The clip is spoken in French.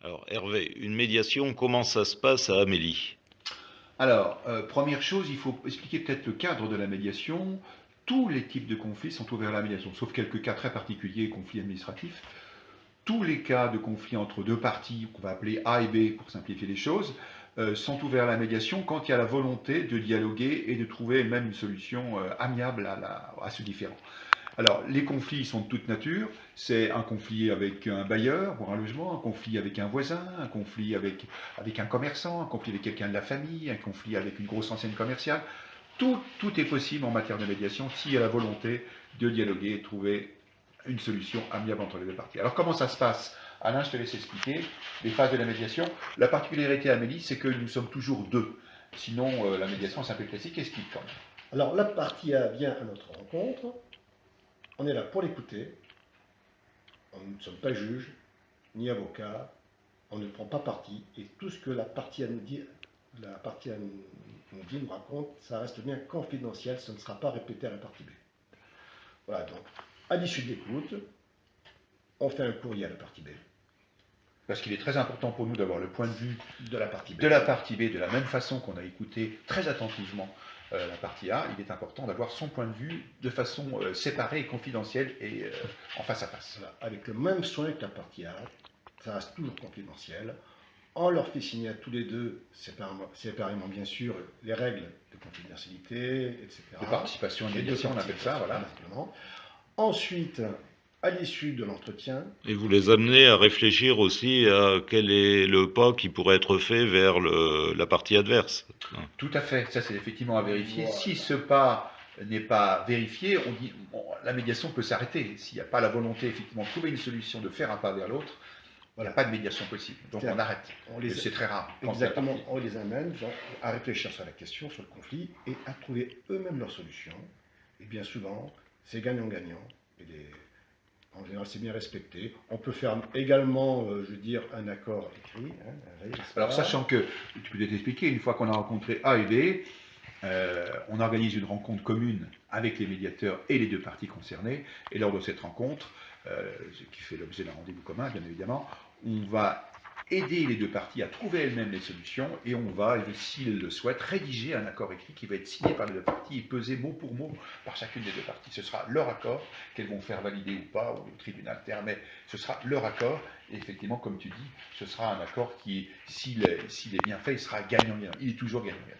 Alors Hervé, une médiation, comment ça se passe à Amélie? Alors, première chose, il faut expliquer peut-être le cadre de la médiation. Tous les types de conflits sont ouverts à la médiation, sauf quelques cas très particuliers, conflits administratifs. Tous les cas de conflits entre deux parties, qu'on va appeler A et B pour simplifier les choses, sont ouverts à la médiation quand il y a la volonté de dialoguer et de trouver même une solution amiable à ce différend. Alors, les conflits sont de toute nature. C'est un conflit avec un bailleur pour un logement, un conflit avec un voisin, un conflit avec un commerçant, un conflit avec quelqu'un de la famille, un conflit avec une grosse enseigne commerciale. Tout est possible en matière de médiation s'il y a la volonté de dialoguer et de trouver une solution amiable entre les deux parties. Alors, comment ça se passe? Alain, je te laisse expliquer les phases de la médiation. La particularité, Amélie, c'est que nous sommes toujours deux. Sinon, la médiation, c'est un peu classique. Explique quand même. Alors la partie A vient à notre rencontre, on est là pour l'écouter, nous ne sommes pas juges ni avocats, on ne prend pas parti, et tout ce que la partie A nous dit, nous raconte, ça reste bien confidentiel, ça ne sera pas répété à la partie B. Voilà, donc à l'issue de l'écoute, on fait un courrier à la partie B. Parce qu'il est très important pour nous d'avoir le point de vue De la partie B. de la partie B, de la même façon qu'on a écouté très attentivement la partie A, il est important d'avoir son point de vue de façon séparée et confidentielle et en face à face. Voilà, avec le même soin que la partie A, ça reste toujours confidentiel. On leur fait signer à tous les deux, séparément bien sûr, les règles de confidentialité, etc. De participation à médiation, on appelle ça, voilà. Ensuite, à l'issue de l'entretien, Et vous les amenez à réfléchir aussi à quel est le pas qui pourrait être fait vers la partie adverse. Tout à fait, ça c'est effectivement à vérifier. voilà. Si ce pas n'est pas vérifié, on dit bon, la médiation peut s'arrêter. S'il n'y a pas la volonté effectivement de trouver une solution, de faire un pas vers l'autre, il n'y a pas de médiation possible. Donc on arrête. C'est très rare. Exactement, on les amène à réfléchir sur la question, sur le conflit, et à trouver eux-mêmes leur solution. Et bien souvent, c'est gagnant-gagnant. En général, c'est bien respecté. On peut faire également, je veux dire, un accord écrit. Alors, sachant que, tu peux t'expliquer, une fois qu'on a rencontré A et B, on organise une rencontre commune avec les médiateurs et les deux parties concernées. Et lors de cette rencontre, qui fait l'objet d'un rendez-vous commun, bien évidemment, on va aider les deux parties à trouver elles-mêmes les solutions et on va, s'ils le souhaitent, rédiger un accord écrit qui va être signé par les deux parties et pesé mot pour mot par chacune des deux parties. Ce sera leur accord qu'elles vont faire valider ou pas au tribunal terre, mais ce sera leur accord et effectivement, comme tu dis, ce sera un accord qui, s'il est bien fait, il sera gagnant-gagnant. Il est toujours gagnant-gagnant.